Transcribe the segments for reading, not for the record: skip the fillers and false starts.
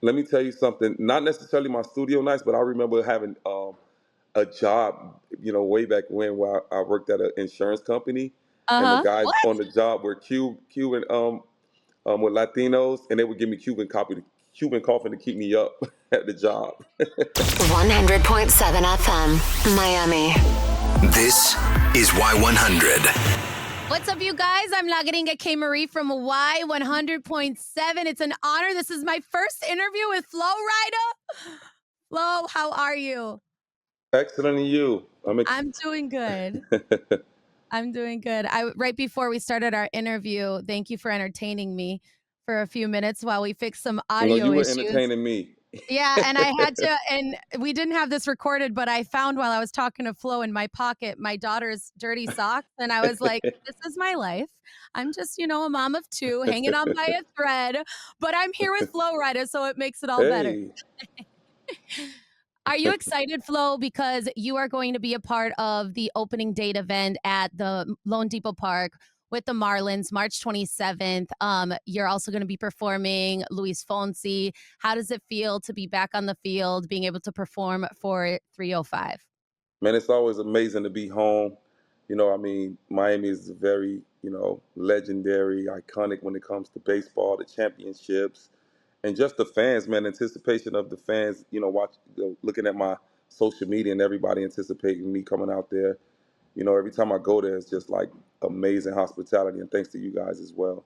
Let me tell you something. Not necessarily my studio nights, but I remember having a job, way back when, where I worked at an insurance company, and the Uh-huh. guys What? on the job were Cuban, with Latinos, and they would give me Cuban coffee to keep me up at the job. 100.7 FM, Miami. This is Y100. What's up, you guys? I'm La Gringa K. Marie from Y100.7. It's an honor. This is my first interview with Flo Rida. Flo, how are you? Excellent, and you. I'm doing good. I'm doing good. Right before we started our interview, thank you for entertaining me for a few minutes while we fixed some No, audio you were issues. entertaining me. Yeah, and I had to, and we didn't have this recorded, but I found while I was talking to Flo in my pocket my daughter's dirty socks, and I was like, "This is my life. I'm just, a mom of two, hanging on by a thread, but I'm here with Flo Rida, so it makes it all better." Hey, Are you excited, Flo, because you are going to be a part of the opening date event at the Lone Depot Park with the Marlins, March 27th. You're also going to be performing Luis Fonsi. How does it feel to be back on the field, being able to perform for 305? man, it's always amazing to be home. Miami is very, legendary, iconic when it comes to baseball, the championships, and just the fans, man. Anticipation of the fans, looking at my social media and everybody anticipating me coming out there. Every time I go there, it's just like amazing hospitality, and thanks to you guys as well.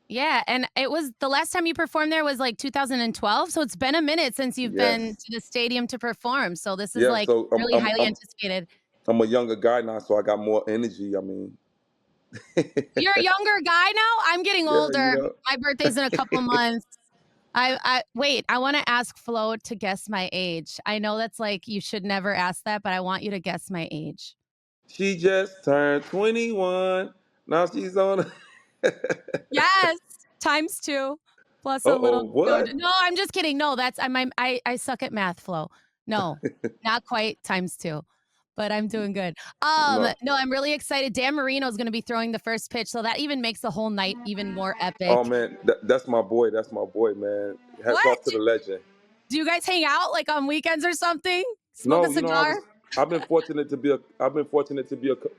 Yeah, and it was the last time you performed there was like 2012, so it's been a minute since you've been Yes, to the stadium to perform. So this is yeah. like So really highly anticipated. I'm a younger guy now, so I got more energy. I mean, You're a younger guy now? I'm getting yeah, older. My birthday's in a couple months. I wait, I wanna ask Flo to guess my age. I know that's like you should never ask that, but I want you to guess my age. She just turned 21. Now she's on. Yes, times 2 plus a little Uh-oh, what? no, I'm just kidding. No, that's I suck at math, Flo. No, not quite times 2, but I'm doing good. No. No, I'm really excited. Dan Marino's gonna be throwing the first pitch, so that even makes the whole night even more Oh epic. man, that's my boy. That's my boy, man. Hats What? off to the legend. Do you guys hang out, like, on weekends or something? Smoke a No, cigar? I've been fortunate to be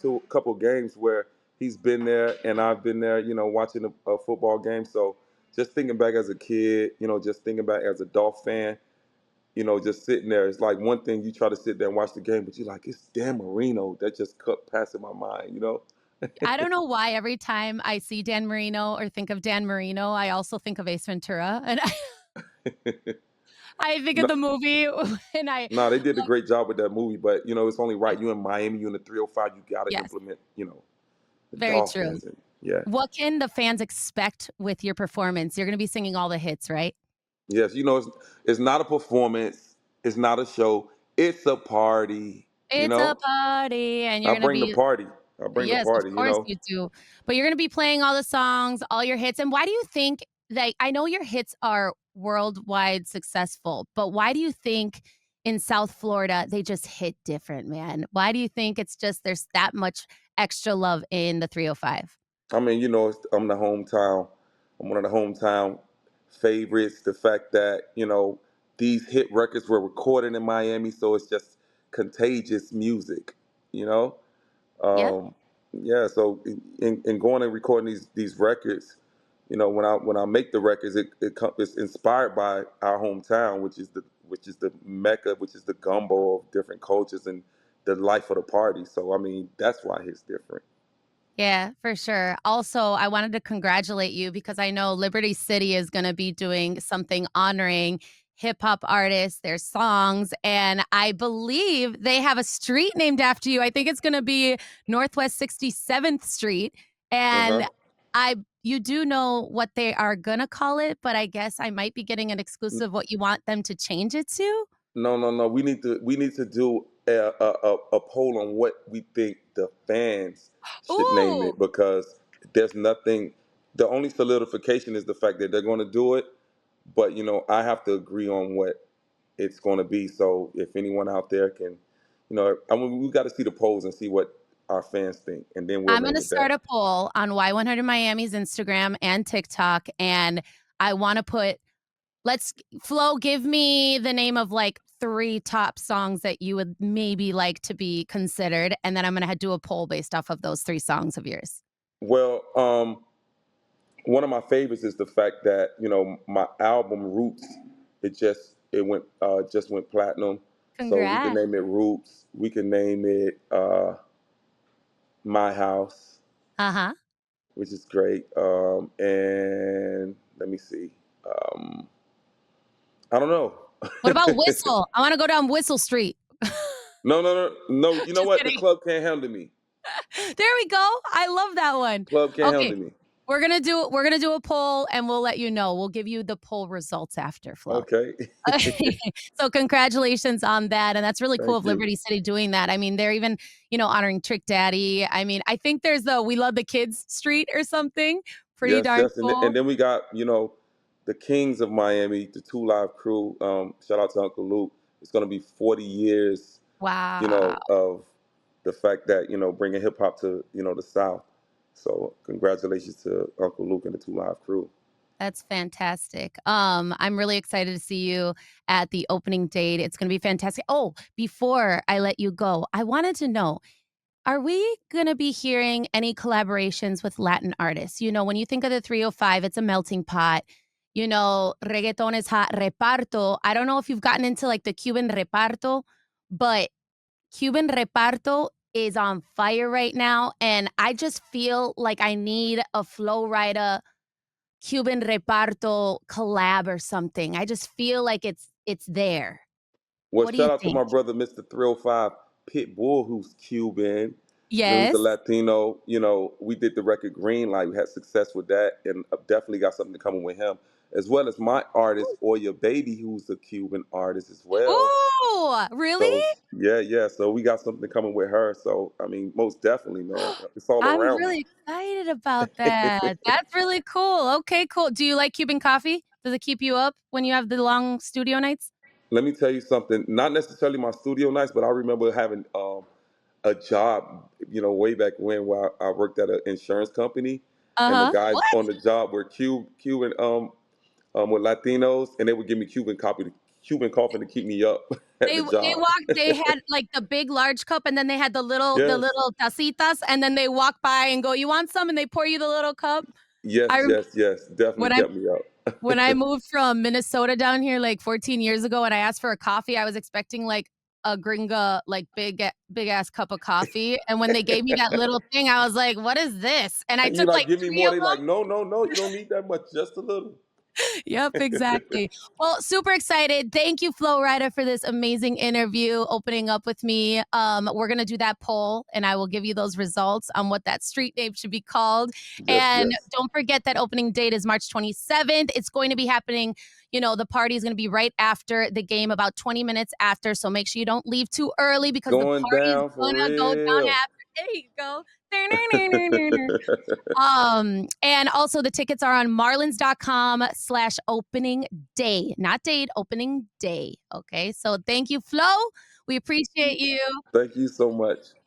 to a couple games where he's been there and I've been there, watching a football game. So just thinking back as a kid, just thinking back as a Dolph fan, just sitting there. It's like one thing you try to sit there and watch the game, but you're like, it's Dan Marino that just cut past in my mind. I don't know why every time I see Dan Marino or think of Dan Marino, I also think of Ace Ventura, and I think of No, the movie, and no, they did a great job with that movie, but it's only right. You in Miami, you in the 305, you got to yes, implement, the very true. Dolphins, and yeah, What can the fans expect with your performance? You're gonna be singing all the hits, right? yes, it's not a performance, it's not a show, it's a party. You It's a know, party, and you're I gonna bring the be party. I bring the yes, of party. course you do. But you're gonna be playing all the songs, all your hits, and why do you think like, I know your hits are worldwide successful, but why do you think in South Florida, they just hit different, man? Why do you think it's just there's that much extra love in the 305? I mean, I'm the hometown. I'm one of the hometown favorites. The fact that these hit records were recorded in Miami, so it's just contagious music. You know, Yeah? um, yeah. So in going and recording these records, when I make the records, it's inspired by our hometown, which is the mecca, which is the gumbo of different cultures and the life of the party. So I mean, that's why it's different. Yeah, for sure. Also, I wanted to congratulate you because I know Liberty City is going to be doing something honoring hip hop artists, their songs, and I believe they have a street named after you. I think it's going to be Northwest 67th Street, Uh and huh. I you do know what they are going to call it, but I guess I might be getting an exclusive what you want them to change it to. No, no, no. We need to do a poll on what we think the fans should name Ooh, it, because there's nothing. The only solidification is the fact that they're going to do it, but I have to agree on what it's going to be. So if anyone out there can, I mean, we got to see the polls and see what our fans think, and then we'll I'm going name to it that. start a poll on Y100 Miami's Instagram and TikTok, and I want to put Let's Flo, give me the name of, like, 3 top songs that you would maybe like to be considered, and then I'm gonna do a poll based off of those 3 songs of yours. Well, one of my favorites is the fact that my album Roots, it just went platinum. So we can Congrats. name it Roots. We can name it My House, Uh-huh. which is great. And let me see. Um, I don't know. What about Whistle? I wanna go down Whistle Street. No, no, no, no. You know Just what? The kidding. club can't handle me. There we go. I love that one. Club can't Okay, handle me. we're gonna do a poll, and we'll let you know. We'll give you the poll results after, Flo. Okay. So congratulations on that, and that's really cool Thank of you. Liberty City doing that. I mean, they're even, honoring Trick Daddy. I mean, I think there's the We Love the Kids Street or something. Pretty Yes, darn yes, and cool. then we got the Kings of Miami, the Two Live Crew. Shout out to Uncle Luke. It's going to be 40 years, Wow, of the fact that bringing hip hop to the South. So congratulations to Uncle Luke and the Two Live Crew. that's fantastic. I'm really excited to see you at the opening date. It's gonna be fantastic. Oh, before I let you go, I wanted to know, are we gonna be hearing any collaborations with Latin artists? When you think of the 305, it's a melting pot. Reggaeton is hot. Reparto. I don't know if you've gotten into like the Cuban reparto, but Cuban reparto is on fire right now. And I just feel like I need a Flow Rida Cuban reparto collab or something. I just feel like it's there. Well, What do you shout out to think? my brother, Mr. 305 Pitbull, who's Cuban. He's a Yes. Latino. We did the record Green Light. We had success with that, and I've definitely got something coming with him, as well as my artist, Oya Baby, who's a Cuban artist as well. Ooh, really? So yeah, yeah. So we got something coming with her. So I mean, most definitely, man. It's all I'm around really excited about that. me. That's really cool. Okay, cool. Do you like Cuban coffee? Does it keep you up when you have the long studio nights? Let me tell you something. Not necessarily my studio nights, but I remember having a job, way back when, where I worked at an insurance company, and the Uh-huh. guys What? on the job were Cuban, with Latinos, and they would give me Cuban coffee to keep me up at They the they job. walked they had, like, the big large cup, and then they had the Yes, little tacitas, and then they walk by and go, "You want some?" And they pour you the little cup. I yes, rem yes, yes. Definitely when I kept me up. when I moved from Minnesota down here, like, 14 years ago, and I asked for a coffee, I was expecting, like, a gringa, like, big ass cup of coffee, and when they gave me that little thing, I was like, "What is this?" And I And you took, like, like, give me 3 more. of They like, them. no, no, no. You don't need that much. Just a little. Yep, exactly. Well, super excited. Thank you, Flo Rida, for this amazing interview, opening up with me. We're gonna do that poll, and I will give you those results on what that street name should be called. Yes, And yes. don't forget that opening date is March 27th. It's going to be happening. The party is going to be right after the game, about 20 minutes after. So make sure you don't leave too early because the Going party is down for gonna go down real. after. There you go. And also the tickets are on marlins.com/opening day, not date, opening day. Okay. So thank you, Flo. We appreciate you. Thank you so much.